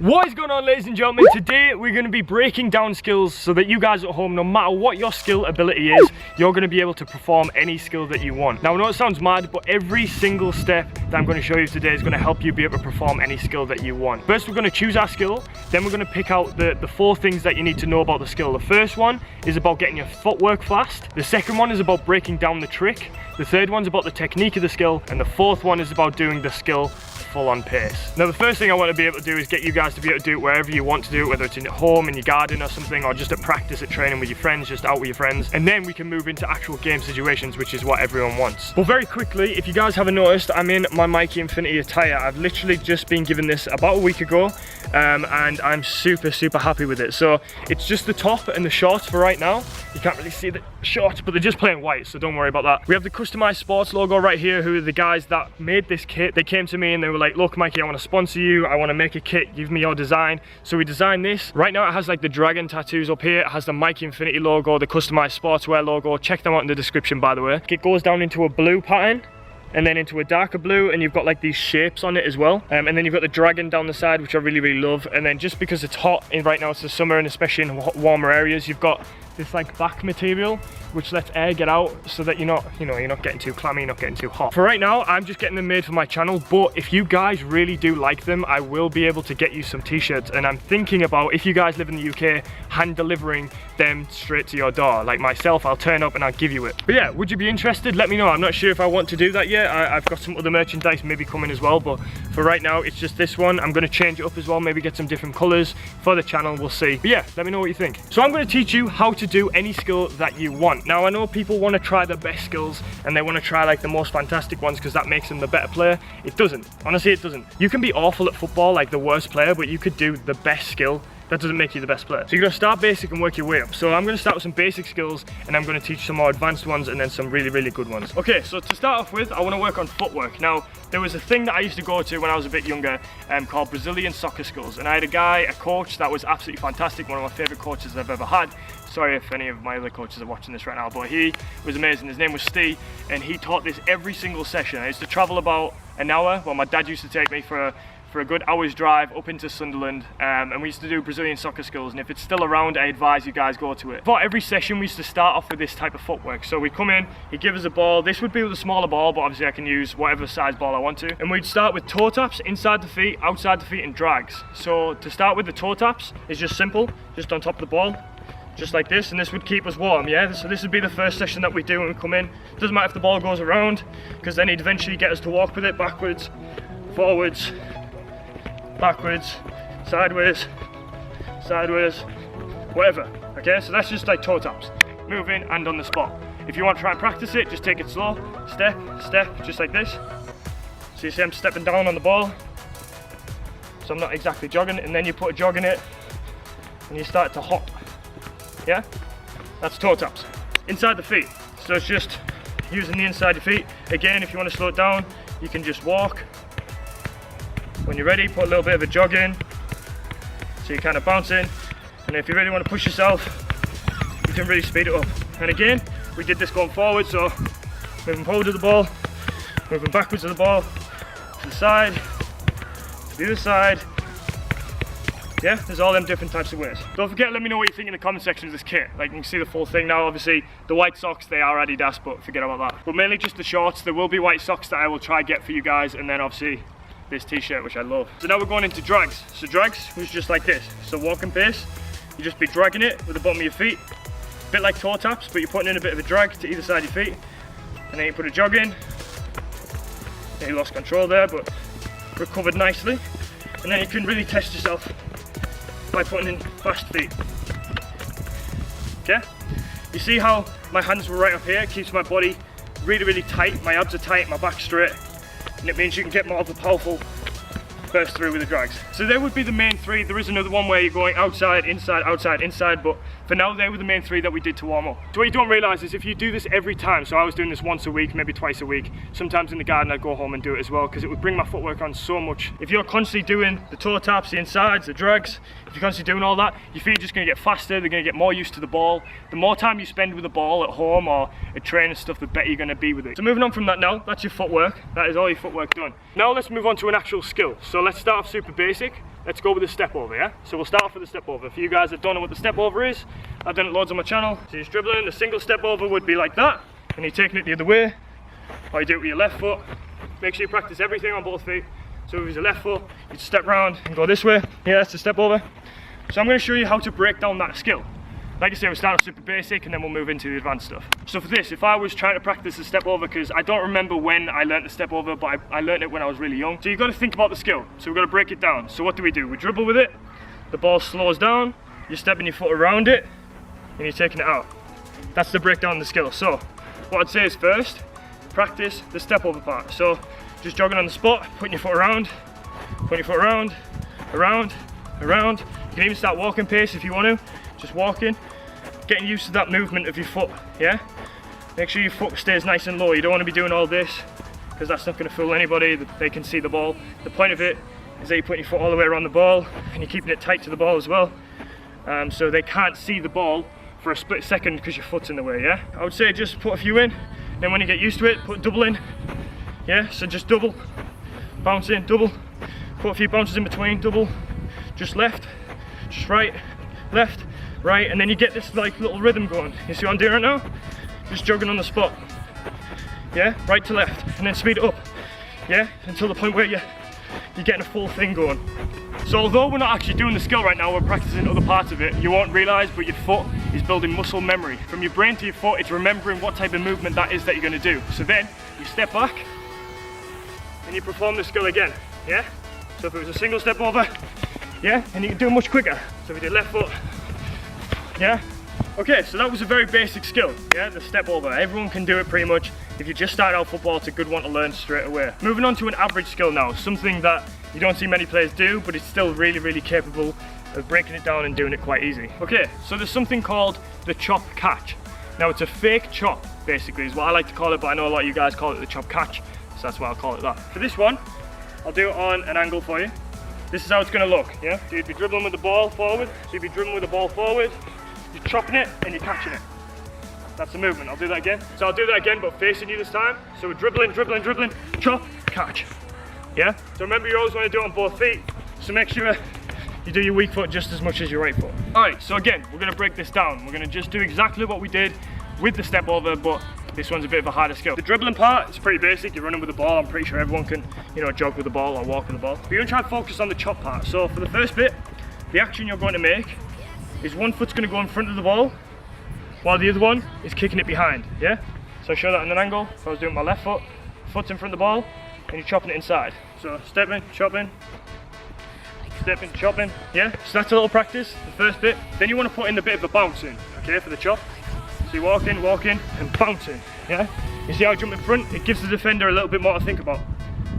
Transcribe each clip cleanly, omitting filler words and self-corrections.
What is going on, ladies and gentlemen? Today we're going to be breaking down skills so that you guys at home, no matter what your skill ability is, you're going to be able to perform any skill that you want. Now I know it sounds mad, but every single step that I'm going to show you today is going to help you be able to perform any skill that you want. First we're going to choose our skill, then we're going to pick out the 4 things that you need to know about the skill. The first one is about getting your footwork fast, the second one is about breaking down the trick, the third one's about the technique of the skill, and the fourth one is about doing the skill full on pace. Now the first thing I want to be able to do is get you guys to be able to do it wherever you want to do it, whether it's in your home, in your garden or something, or just at practice, at training with your friends, just out with your friends, and then we can move into actual game situations, which is what everyone wants. But very quickly, if you guys haven't noticed, I'm in my MikeyInfinity attire. I've literally just been given this about a week ago, and I'm super happy with it. So it's just the top and the shorts for right now. You can't really see the shorts, but they're just plain white, so don't worry about that. We have the customized sports logo right here, who are the guys that made this kit. They came to me and they were like, look Mikey, I want to sponsor you, I want to make a kit, give me your design. So we designed this. Right now it has like the dragon tattoos up here, it has the MikeyInfinity logo, the customized sportswear logo. Check them out in the description, by the way. It goes down into a blue pattern and then into a darker blue, and you've got like these shapes on it as well, and then you've got the dragon down the side, which I really love. And then just because it's hot and right now it's the summer, and especially in warmer areas, you've got this like back material which lets air get out so that you're not getting too clammy, you're not getting too hot. For right now I'm just getting them made for my channel, but if you guys really do like them, I will be able to get you some t-shirts, and I'm thinking about, if you guys live in the UK, hand delivering them straight to your door. Like myself, I'll turn up and I'll give you it. But yeah, would you be interested? Let me know. I'm not sure if I want to do that yet. I've got some other merchandise maybe coming as well, but for right now it's just this one. I'm going to change it up as well, maybe get some different colors for the channel, we'll see. But yeah, let me know what you think. So I'm going to teach you how to do any skill that you want. Now I know people want to try the best skills and they want to try like the most fantastic ones because that makes them the better player. It doesn't. Honestly, it doesn't. You can be awful at football, like the worst player, but you could do the best skill. That doesn't make you the best player. So you're gonna start basic and work your way up. So I'm gonna start with some basic skills and I'm gonna teach some more advanced ones and then some really good ones. Okay, so to start off with, I wanna work on footwork. Now, there was a thing that I used to go to when I was a bit younger called Brazilian soccer schools. And I had a coach that was absolutely fantastic, one of my favorite coaches I've ever had. Sorry if any of my other coaches are watching this right now, but he was amazing. His name was Steve, and he taught this every single session. I used to travel about an hour. Well, my dad used to take me for a good hour's drive up into Sunderland, and we used to do Brazilian soccer skills, and if it's still around, I advise you guys go to it. For every session we used to start off with this type of footwork. So we'd come in, he'd give us a ball. This would be with a smaller ball, but obviously I can use whatever size ball I want to. And we'd start with toe taps, inside the feet, outside the feet, and drags. So to start with, the toe taps is just simple, just on top of the ball, just like this, and this would keep us warm, yeah? So this would be the first session that we do when we come in. Doesn't matter if the ball goes around, because then he'd eventually get us to walk with it backwards, forwards, backwards, sideways, whatever. Okay, so that's just like toe taps, moving and on the spot. If you want to try and practice it, just take it slow, step, just like this. So you see I'm stepping down on the ball, so I'm not exactly jogging, and then you put a jog in it and you start to hop. Yeah, that's toe taps. Inside the feet, so it's just using the inside of your feet. Again, if you want to slow it down, you can just walk. When you're ready, put a little bit of a jog in, so you're kind of bouncing, and if you really want to push yourself, you can really speed it up. And again, we did this going forward, so moving forward to the ball, moving backwards to the ball, to the side, to the other side. Yeah, there's all them different types of ways. Don't forget, let me know what you think in the comment section of this kit. Like, you can see the full thing now. Obviously the white socks, they are Adidas, but forget about that. But mainly just the shorts. There will be white socks that I will try get for you guys, and then obviously this t-shirt, which I love. So now we're going into drags. So drags was just like this. So walking pace, you just be dragging it with the bottom of your feet. A bit like toe taps, but you're putting in a bit of a drag to either side of your feet. And then you put a jog in. And you lost control there, but recovered nicely. And then you can really test yourself by putting in fast feet. Okay? You see how my hands were right up here? It keeps my body really tight. My abs are tight, my back's straight. And it means you can get more of a powerful burst through with the drags. So there would be the main 3. There is another one where you're going outside, inside, but for now they were the main 3 that we did to warm up. So what you don't realise is if you do this every time, so I was doing this once a week, maybe twice a week, sometimes in the garden I'd go home and do it as well, because it would bring my footwork on so much. If you're constantly doing the toe taps, the insides, the drags, if you're constantly doing all that, your feet are just going to get faster, they're going to get more used to the ball. The more time you spend with the ball at home or at training stuff, the better you're going to be with it. So moving on from that now, that's your footwork. That is all your footwork done. Now let's move on to an actual skill. So So let's start off super basic. Let's go with the step over, yeah? So we'll start off with the step over. For you guys that don't know what the step over is, I've done it loads on my channel. So you're just dribbling, the single step over would be like that, and you're taking it the other way, or you do it with your left foot. Make sure you practice everything on both feet. So if it's your left foot, you step round and go this way. Yeah, that's the step over. So I'm going to show you how to break down that skill. Like I say, we'll start off super basic and then we'll move into the advanced stuff. So for this, if I was trying to practice the step over, because I don't remember when I learned the step over, but I learned it when I was really young. So you've got to think about the skill. So we've got to break it down. So what do? We dribble with it, the ball slows down, you're stepping your foot around it, and you're taking it out. That's the breakdown of the skill. So what I'd say is first, practice the step over part. So just jogging on the spot, putting your foot around, around. You can even start walking pace if you want to, just walking. Getting used to that movement of your foot, yeah? Make sure your foot stays nice and low. You don't want to be doing all this, because that's not going to fool anybody. They can see the ball. The point of it is that you're putting your foot all the way around the ball, and you're keeping it tight to the ball as well. So they can't see the ball for a split second because your foot's in the way, yeah? I would say just put a few in, then when you get used to it, put double in, yeah? So just double, bounce in, double, put a few bounces in between, double, just left, just right, left, right, and then you get this like little rhythm going. You see what I'm doing right now? Just jogging on the spot, yeah, right to left, and then speed it up, yeah, until the point where you're getting a full thing going. So although we're not actually doing the skill right now, we're practicing other parts of it, you won't realise, but your foot is building muscle memory. From your brain to your foot, it's remembering what type of movement that is that you're going to do. So then you step back and you perform the skill again, yeah? So if it was a single step over, yeah, and you can do it much quicker. So if you did left foot, yeah? Okay, so that was a very basic skill, yeah, the step over. Everyone can do it pretty much. If you just start out football, it's a good one to learn straight away. Moving on to an average skill now, something that you don't see many players do, but it's still really, really capable of breaking it down and doing it quite easy. Okay, so there's something called the chop catch. Now it's a fake chop, basically, is what I like to call it, but I know a lot of you guys call it the chop catch, so that's why I'll call it that. For this one, I'll do it on an angle for you. This is how it's going to look, yeah? So you'd be dribbling with the ball forward, so you'd be dribbling with the ball forward, you're chopping it and you're catching it. That's the movement. I'll do that again. So I'll do that again, but facing you this time. So we're dribbling, chop, catch. Yeah? So remember, you always want to do it on both feet, so make sure you do your weak foot just as much as your right foot. Alright, so again, we're going to break this down. We're going to just do exactly what we did with the step over, but this one's a bit of a harder skill. The dribbling part is pretty basic. You're running with the ball. I'm pretty sure everyone can, you know, jog with the ball or walk with the ball. But you're going to try to focus on the chop part. So for the first bit, the action you're going to make is one foot's going to go in front of the ball, while the other one is kicking it behind, yeah? So I show that in an angle. If I was doing my left foot, foot's in front of the ball, and you're chopping it inside. So stepping, chopping, yeah? So that's a little practice, the first bit. Then you want to put in a bit of a bounce in, okay, for the chop. So you're walking, and bouncing, yeah? You see how I jump in front? It gives the defender a little bit more to think about.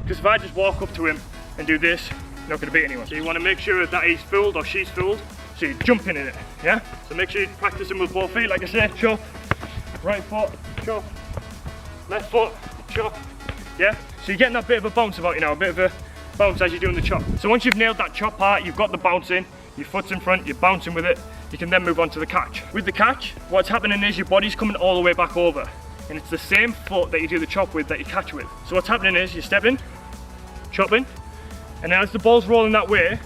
Because if I just walk up to him and do this, you're not going to beat anyone. So you want to make sure that he's fooled or she's fooled. So you're jumping in it, yeah? So make sure you're practicing with both feet, like I said, chop, right foot, chop, left foot, chop, yeah? So you're getting that bit of a bounce about you now, a bit of a bounce as you're doing the chop. So once you've nailed that chop part, you've got the bounce in, your foot's in front, you're bouncing with it, you can then move on to the catch. With the catch, what's happening is your body's coming all the way back over, and it's the same foot that you do the chop with that you catch with. So what's happening is you're stepping, chopping, and then as the ball's rolling that way,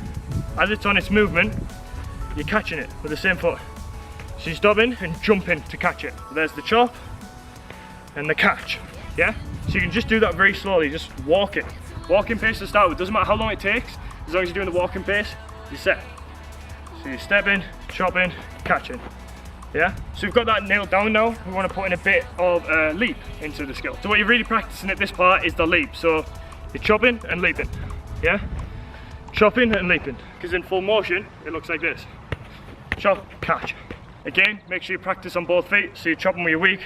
as it's on its movement, you're catching it with the same foot. So you're stopping and jumping to catch it. So there's the chop and the catch, yeah? So you can just do that very slowly, just walk it. Walking pace to start with, doesn't matter how long it takes, as long as you're doing the walking pace, you're set. So you're stepping, chopping, catching, yeah? So we've got that nailed down now. We want to put in a bit of a leap into the skill. So what you're really practicing at this part is the leap. So you're chopping and leaping, yeah? Chopping and leaping, because in full motion, it looks like this. Chop, catch. Again, make sure you practice on both feet, so you're chopping with your weak,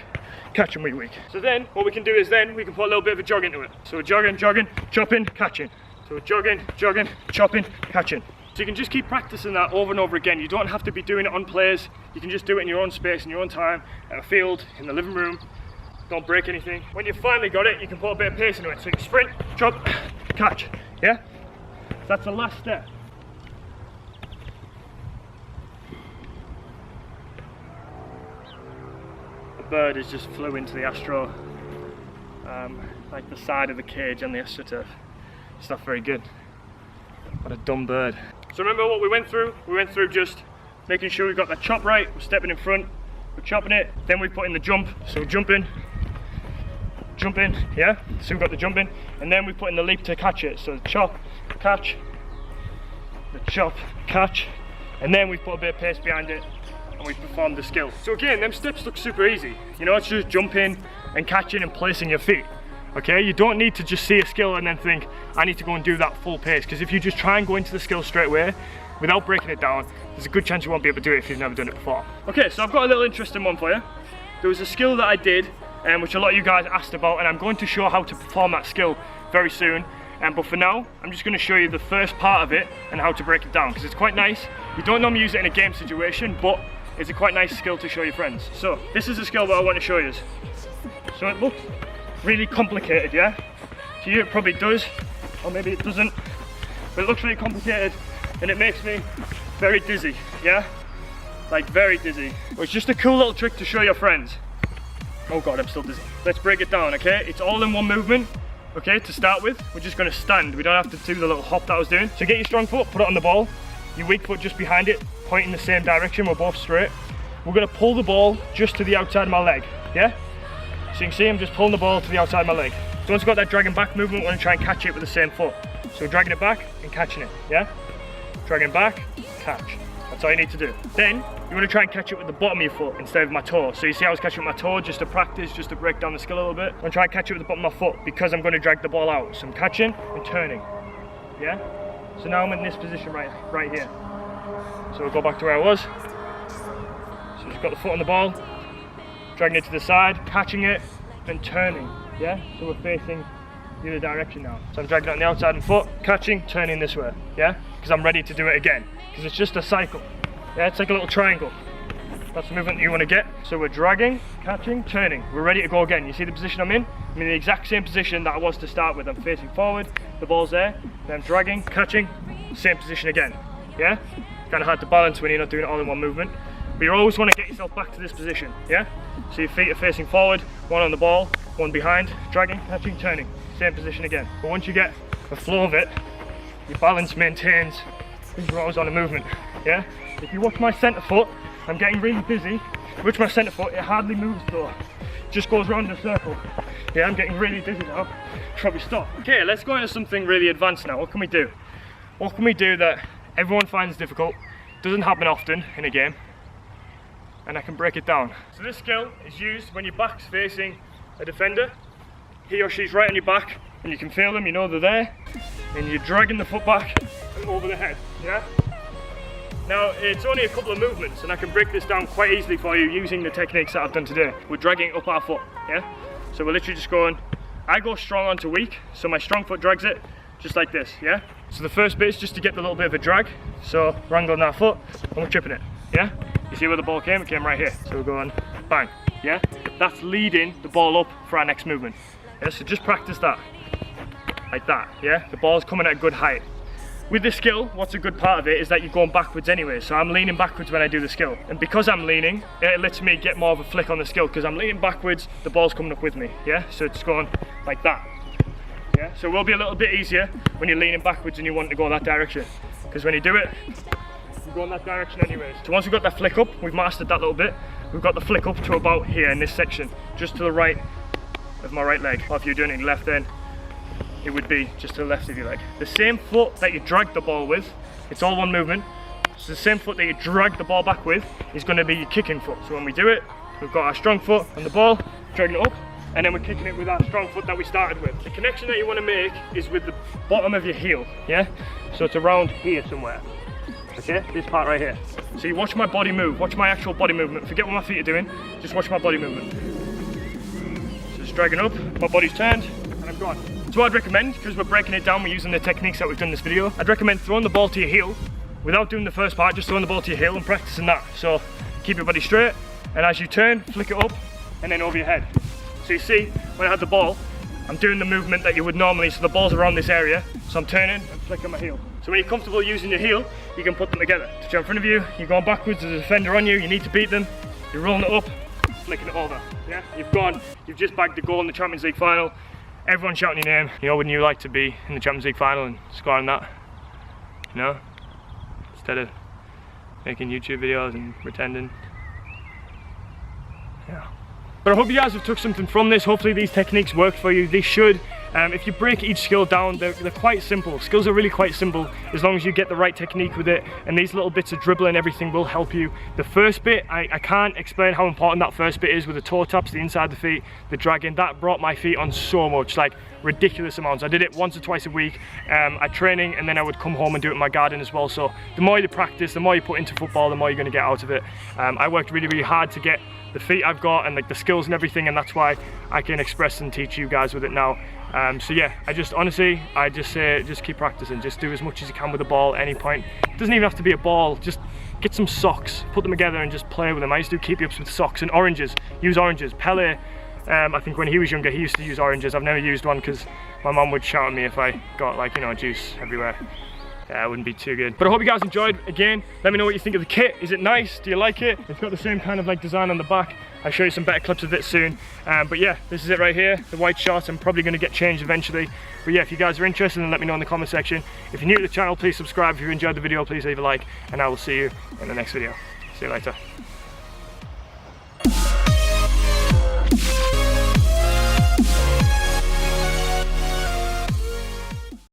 catching with your weak. So then, what we can do is then, we can put a little bit of a jog into it. So we're jogging, chopping, catching. So we're jogging, chopping, catching. So you can just keep practicing that over and over again. You don't have to be doing it on plays. You can just do it in your own space, in your own time, at a field, in the living room. Don't break anything. When you've finally got it, you can put a bit of pace into it. So you can sprint, chop, catch, yeah? That's the last step. The bird has just flew into the astro, like the side of the cage on the astroturf. It's not very good. What a dumb bird. So remember what we went through? We went through just making sure we got that chop right. We're stepping in front, we're chopping it. Then we put in the jump. So jump in, yeah? So we've got the jump in. And then we put in the leap to catch it. So the chop, catch, the chop, catch. And then we put a bit of pace behind it and we performed the skill. So again, them steps look super easy. You know, it's just jumping and catching and placing your feet. Okay, you don't need to just see a skill and then think, I need to go and do that full pace. Because if you just try and go into the skill straight away, without breaking it down, there's a good chance you won't be able to do it if you've never done it before. Okay, so I've got a little interesting one for you. There was a skill that I did, which a lot of you guys asked about, and I'm going to show how to perform that skill very soon. But for now, I'm just going to show you the first part of it and how to break it down, because it's quite nice. You don't normally use it in a game situation, but it's a quite nice skill to show your friends. So, this is the skill that I want to show you. So it looks really complicated, yeah? To you it probably does, or maybe it doesn't, but it looks really complicated and it makes me very dizzy, yeah? Like very dizzy. But it's just a cool little trick to show your friends. Oh god, I'm still dizzy. Let's break it down, okay? It's all in one movement, okay? To start with, we're just gonna stand. We don't have to do the little hop that I was doing. So get your strong foot, put it on the ball. Your weak foot just behind it, pointing the same direction, we're both straight. We're gonna pull the ball just to the outside of my leg, yeah? So you can see I'm just pulling the ball to the outside of my leg. So once we've got that dragging back movement, we're gonna try and catch it with the same foot. So we're dragging it back and catching it, yeah? Dragging back, catch. That's all you need to do. Then, you wanna try and catch it with the bottom of your foot instead of my toe. So you see I was catching with my toe just to practice, just to break down the skill a little bit. I'm gonna try and catch it with the bottom of my foot because I'm gonna drag the ball out. So I'm catching and turning, yeah? So now I'm in this position right here. So we'll go back to where I was. So just got the foot on the ball, dragging it to the side, catching it, then turning, yeah? So we're facing the other direction now. So I'm dragging it on the outside and foot, catching, turning this way, yeah? Because I'm ready to do it again. Because it's just a cycle, yeah? It's like a little triangle. That's the movement that you want to get. So we're dragging, catching, turning. We're ready to go again. You see the position I'm in? I'm in the exact same position that I was to start with. I'm facing forward, the ball's there, then I'm dragging, catching, same position again, yeah? Kind of hard to balance when you're not doing it all in one movement. But you always want to get yourself back to this position, yeah? So your feet are facing forward, one on the ball, one behind, dragging, catching, turning. Same position again. But once you get the flow of it, your balance maintains because you're always on a movement, yeah? If you watch my centre foot, I'm getting really busy. Watch my centre foot, it hardly moves though. It just goes round in a circle. Yeah, I'm getting really busy now. Probably stop. Okay, let's go into something really advanced now. What can we do? What can we do that everyone finds difficult, doesn't happen often in a game, and I can break it down. So this skill is used when your back's facing a defender. He or she's right on your back, and you can feel them, you know they're there, and you're dragging the foot back and over the head, yeah? Now, it's only a couple of movements, and I can break this down quite easily for you using the techniques that I've done today. We're dragging up our foot, yeah? So we're literally just going, I go strong onto weak, so my strong foot drags it, just like this, yeah? So the first bit is just to get the little bit of a drag. So we're angling our foot, and we're tripping it, yeah? You see where the ball came? It came right here. So we're going, bang, yeah? That's leading the ball up for our next movement. Yeah, so just practice that, like that, yeah? The ball's coming at a good height. With this skill, what's a good part of it is that you're going backwards anyway, so I'm leaning backwards when I do the skill. And because I'm leaning, it lets me get more of a flick on the skill, because I'm leaning backwards, the ball's coming up with me, yeah? So it's going like that, yeah? So it will be a little bit easier when you're leaning backwards and you want to go that direction, because when you do it, you go in that direction anyways. So once we've got that flick up, we've mastered that little bit, we've got the flick up to about here in this section, just to the right of my right leg. Or if you're doing it left then, it would be just to the left of your leg. The same foot that you drag the ball with, it's all one movement, so the same foot that you drag the ball back with is going to be your kicking foot. So when we do it, we've got our strong foot on the ball, dragging it up, and then we're kicking it with our strong foot that we started with. The connection that you want to make is with the bottom of your heel, yeah? So it's around here somewhere, okay? This part right here. So you watch my body move, watch my actual body movement. Forget what my feet are doing, just watch my body movement. So it's dragging up, my body's turned, and I'm gone. So I'd recommend, because we're breaking it down, we're using the techniques that we've done in this video, I'd recommend throwing the ball to your heel, without doing the first part, just throwing the ball to your heel and practicing that. So keep your body straight, and as you turn, flick it up, and then over your head. So you see, when I had the ball, I'm doing the movement that you would normally, so the ball's around this area, so I'm turning and flicking my heel. So when you're comfortable using your heel, you can put them together. So in front of you, you're going backwards, there's a defender on you, you need to beat them, you're rolling it up, flicking it over, yeah? You've just bagged the goal in the Champions League final. Everyone's shouting your name. You know, wouldn't you like to be in the Champions League final and scoring that? you know, instead of making YouTube videos and pretending. Yeah. But I hope you guys have took something from this. Hopefully these techniques work for you. They should. If you break each skill down, they're quite simple. Skills are really quite simple as long as you get the right technique with it, and these little bits of dribbling, everything will help you. The first bit, I can't explain how important that first bit is with the toe taps, the inside the feet, the dragging. That brought my feet on so much, like ridiculous amounts. I did it once or twice a week at training, and then I would come home and do it in my garden as well. So the more you practice, the more you put into football, the more you're going to get out of it. I worked really, really hard to get the feet I've got and like the skills and everything, and that's why I can express and teach you guys with it now. So yeah, I just say just keep practicing. Just do as much as you can with the ball at any point. It doesn't even have to be a ball. Just get some socks, put them together and just play with them. I used to do keepy ups with socks and oranges. Use oranges. Pele, I think when he was younger, he used to use oranges. I've never used one because my mum would shout at me if I got, like, you know, juice everywhere. Yeah, it wouldn't be too good. But I hope you guys enjoyed. Again, let me know what you think of the kit. Is it nice? Do you like it? It's got the same kind of like design on the back. I'll show you some better clips of it soon. But yeah, this is it right here. The white shorts. I'm probably going to get changed eventually. But yeah, if you guys are interested, then let me know in the comment section. If you're new to the channel, please subscribe. If you enjoyed the video, please leave a like. And I will see you in the next video. See you later.